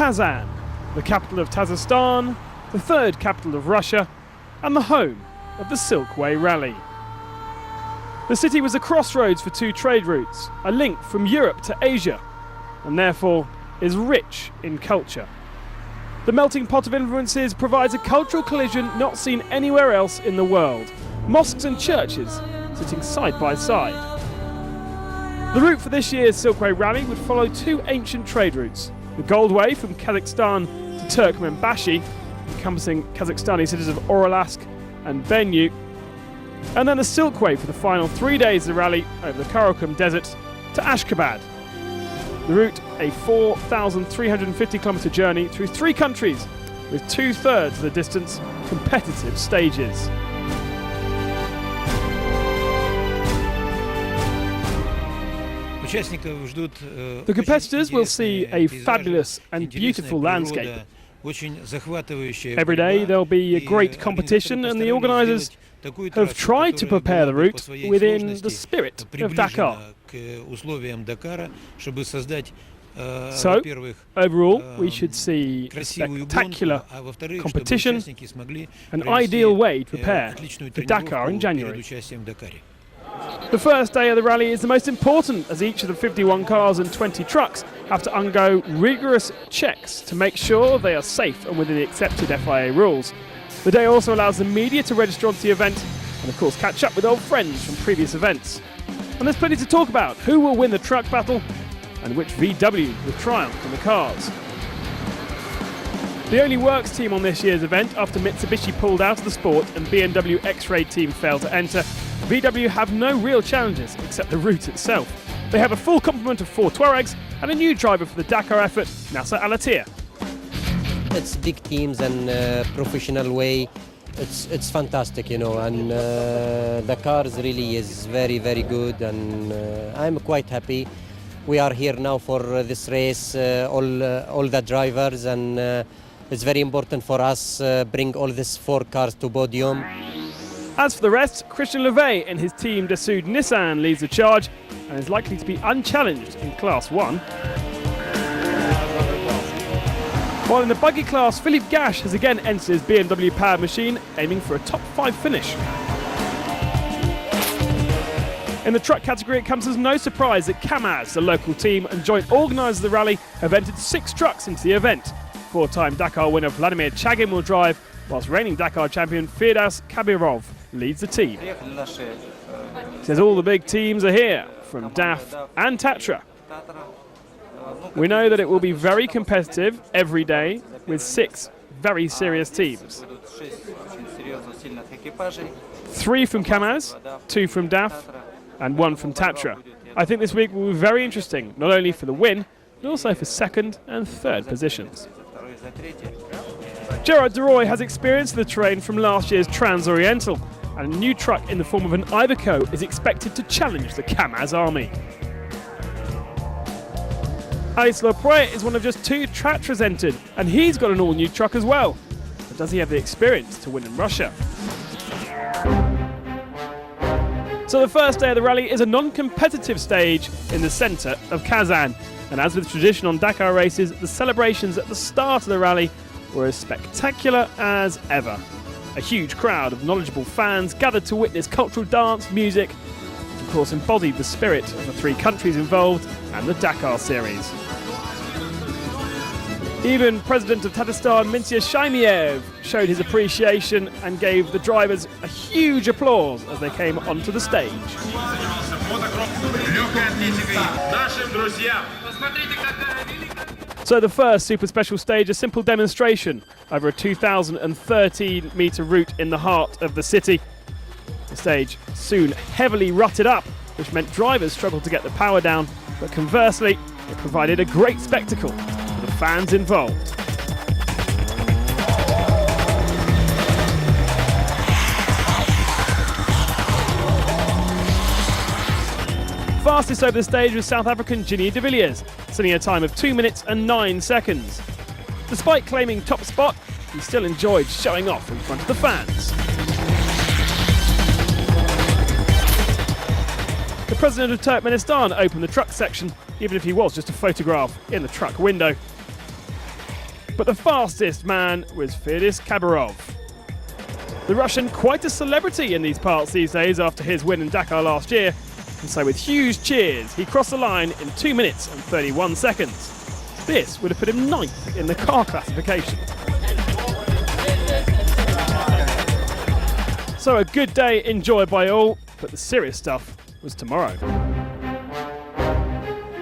Kazan, the capital of Kazakhstan, the third capital of Russia, and the home of the Silkway Rally. The city was a crossroads for two trade routes, a link from Europe to Asia, and therefore is rich in culture. The melting pot of influences provides a cultural collision not seen anywhere else in the world. Mosques and churches sitting side by side. The route for this year's Silkway Rally would follow two ancient trade routes. The Gold Way from Kazakhstan to Turkmenbashi, encompassing Kazakhstani cities of Oralsk and Bennu, and then the Silkway for the final 3 days of the rally over the Karakum Desert to Ashgabat. The route, a 4,350 kilometre journey through 3 countries with 2/3 of the distance competitive stages. The competitors will see a fabulous and beautiful landscape. Every day there'll be a great competition, and the organisers have tried to prepare the route within the spirit of Dakar. So, overall, we should see a spectacular competition, an ideal way to prepare for Dakar in January. The first day of the rally is the most important, as each of the 51 cars and 20 trucks have to undergo rigorous checks to make sure they are safe and within the accepted FIA rules. The day also allows the media to register onto the event and of course catch up with old friends from previous events. And there's plenty to talk about: who will win the truck battle and which VW will triumph in the cars. The only works team on this year's event, after Mitsubishi pulled out of the sport and BMW X-Ray team failed to enter, VW have no real challenges except the route itself. They have a full complement of 4 Touaregs and a new driver for the Dakar effort, Nasser Al-Attiyah. It's big teams and professional way. It's fantastic, you know, and the cars really is very, very good, and I'm quite happy. We are here now for this race, all the drivers, and it's very important for us bring all these 4 cars to podium. As for the rest, Christian Lervais and his team Dassault Nissan leads the charge and is likely to be unchallenged in Class 1. While in the buggy class, Philippe Gache has again entered his BMW powered machine, aiming for a top 5 finish. In the truck category, it comes as no surprise that Kamaz, the local team and joint organisers of the rally, have entered 6 trucks into the event. 4-time Dakar winner Vladimir Chagin will drive, whilst reigning Dakar champion Firdas Kabirov leads the team. He says all the big teams are here, from DAF and Tatra. We know that it will be very competitive every day with 6 very serious teams. 3 from Kamaz, 2 from DAF and 1 from Tatra. I think this week will be very interesting, not only for the win, but also for 2nd and 3rd positions. Gerard Deroy has experience of the terrain from last year's Trans-Oriental, and a new truck in the form of an Iveco is expected to challenge the Kamaz army. Alice Lepoy is one of just 2 Tatras entered, and he's got an all-new truck as well. But does he have the experience to win in Russia? So the first day of the rally is a non-competitive stage in the centre of Kazan. And as with tradition on Dakar races, the celebrations at the start of the rally were as spectacular as ever. A huge crowd of knowledgeable fans gathered to witness cultural dance, music, which of course embodied the spirit of the 3 countries involved and the Dakar series. Even President of Tatarstan, Minsia Shaimiev, showed his appreciation and gave the drivers a huge applause as they came onto the stage. So the first super special stage, a simple demonstration over a 2,013 metre route in the heart of the city. The stage soon heavily rutted up, which meant drivers struggled to get the power down, but conversely, it provided a great spectacle for the fans involved. Fastest over the stage was South African Ginny de Villiers, setting a time of 2 minutes and 9 seconds. Despite claiming top spot, he still enjoyed showing off in front of the fans. The president of Turkmenistan opened the truck section, even if he was just a photograph in the truck window. But the fastest man was Fyodor Khabarov. The Russian, quite a celebrity in these parts these days after his win in Dakar last year, and so with huge cheers, he crossed the line in 2 minutes and 31 seconds. This would have put him 9th in the car classification. So a good day enjoyed by all, but the serious stuff was tomorrow.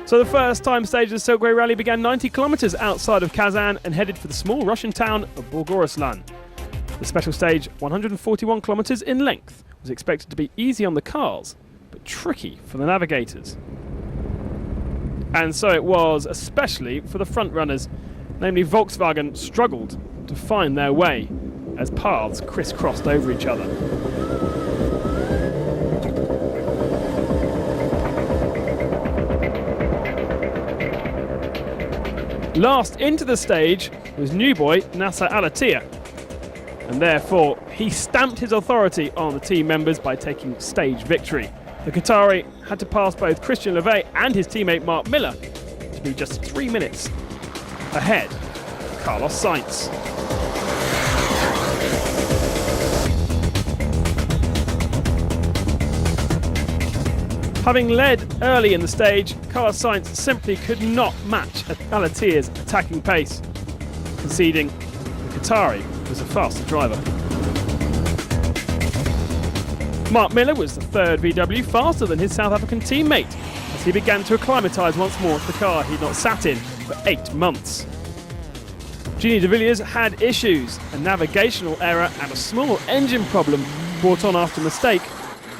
So the first time stage of the Silkway Rally began 90 kilometers outside of Kazan and headed for the small Russian town of Bulgoristan. The special stage, 141 kilometers in length, was expected to be easy on the cars, but tricky for the navigators. And so it was, especially for the front runners, namely Volkswagen struggled to find their way as paths crisscrossed over each other. Last into the stage was new boy Nasser Al-Attiyah, and therefore he stamped his authority on the team members by taking stage victory. The Qatari had to pass both Christian Lervet and his teammate Mark Miller to be just 3 minutes ahead of Carlos Sainz. Having led early in the stage, Carlos Sainz simply could not match Al-Attiyah's attacking pace, conceding the Qatari was a faster driver. Mark Miller was the third VW, faster than his South African teammate, as he began to acclimatise once more to the car he'd not sat in for 8 months. Gini de Villiers had issues, a navigational error and a small engine problem brought on after a mistake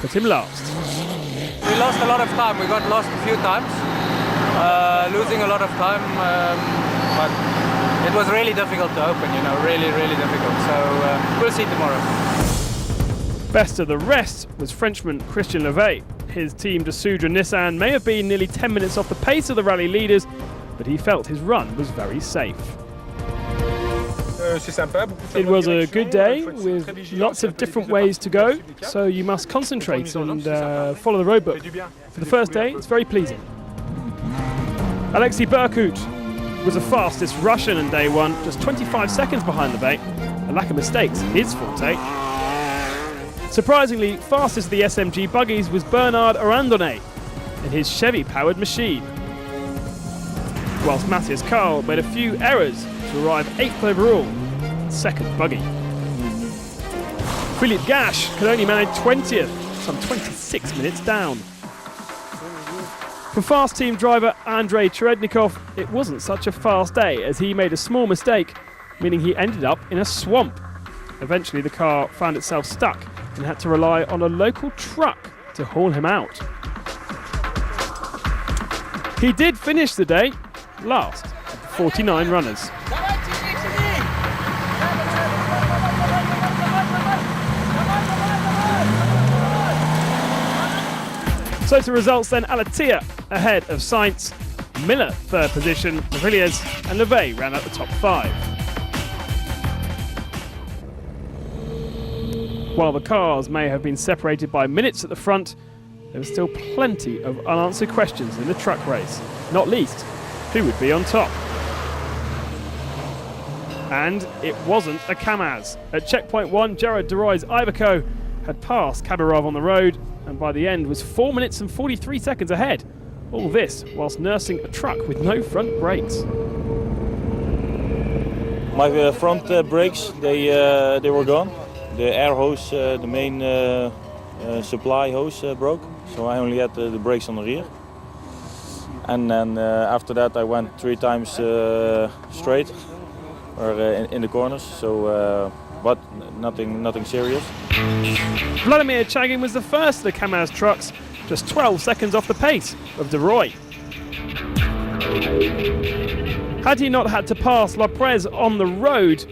put him last. We lost a lot of time. We got lost a few times, losing a lot of time, but it was really difficult to open, really, really difficult. So we'll see tomorrow. Best of the rest was Frenchman Christian Lervet. His team Dessoudra Nissan may have been nearly 10 minutes off the pace of the rally leaders, but he felt his run was very safe. It was a good day with lots of different ways to go, so you must concentrate and follow the road book. For the first day, it's very pleasing. Alexei Berkut was the fastest Russian in day one, just 25 seconds behind Lervet. A lack of mistakes, his forte. Surprisingly, fastest of the SMG buggies was Bernard Arandonnet in his Chevy-powered machine. Whilst Matthias Karl made a few errors to arrive 8th overall, second buggy. Philippe Gache could only manage 20th, some 26 minutes down. For fast team driver Andrei Cherednikov, it wasn't such a fast day as he made a small mistake, meaning he ended up in a swamp. Eventually the car found itself stuck and had to rely on a local truck to haul him out. He did finish the day last of the 49 runners. So to results then, Al-Attiyah ahead of Sainz, Miller third position, de Villiers and Lervet ran out the top 5. While the cars may have been separated by minutes at the front, there was still plenty of unanswered questions in the truck race, not least who would be on top. And it wasn't a Kamaz. At checkpoint 1, Gerard de Roy's Iveco had passed Khabarov on the road and by the end was 4 minutes and 43 seconds ahead. All this whilst nursing a truck with no front brakes. My front brakes, they were gone. The air hose, the main supply hose broke, so I only had the brakes on the rear. And then after that I went 3 times straight or in the corners, so but nothing serious. Vladimir Chagin was the first of the Kamaz trucks, just 12 seconds off the pace of de Roy. Had he not had to pass Lopez on the road,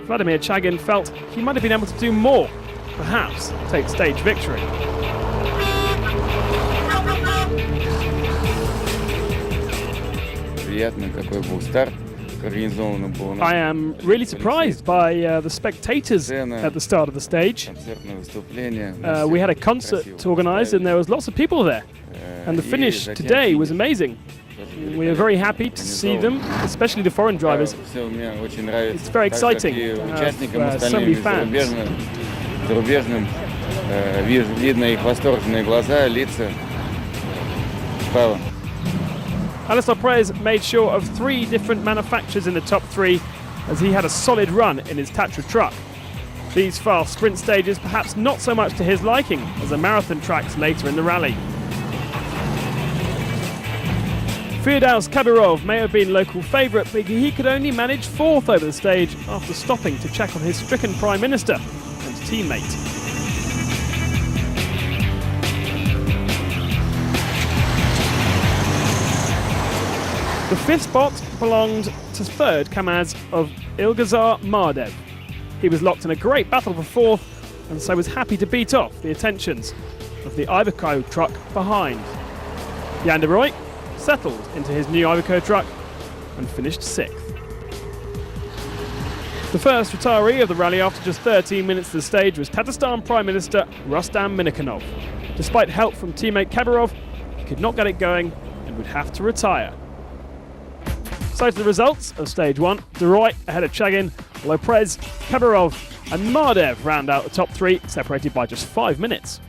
Vladimir Chagin felt he might have been able to do more, perhaps take stage victory. I am really surprised by the spectators at the start of the stage. We had a concert organised and there was lots of people there. And the finish today was amazing. We are very happy to see them, especially the foreign drivers. It's very exciting to have so many fans. Зарубежным видно их восторженные глаза, лица. Спасибо. Alistair Perez made sure of 3 different manufacturers in the top 3 as he had a solid run in his Tatra truck. These fast sprint stages perhaps not so much to his liking as the marathon tracks later in the rally. Firdaus Kabirov may have been local favourite, but he could only manage 4th over the stage after stopping to check on his stricken Prime Minister and teammate. The 5th spot belonged to 3rd Kamaz of Ilgazar Mardev. He was locked in a great battle for 4th and so was happy to beat off the attentions of the Iveco truck behind. Jan de Rooij settled into his new Iveco truck and finished 6th. The first retiree of the rally after just 13 minutes of the stage was Tatarstan Prime Minister Rustam Minnikhanov. Despite help from teammate Kabirov, he could not get it going and would have to retire. So to the results of stage 1, de Rooij ahead of Chagin, while Perez, Kabirov and Mardev round out the top 3, separated by just 5 minutes.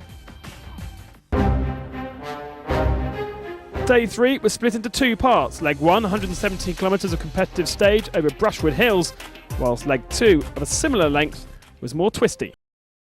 Day 3 was split into 2 parts. Leg 1, 170 kilometres of competitive stage over Brushwood Hills, whilst leg 2, of a similar length, was more twisty.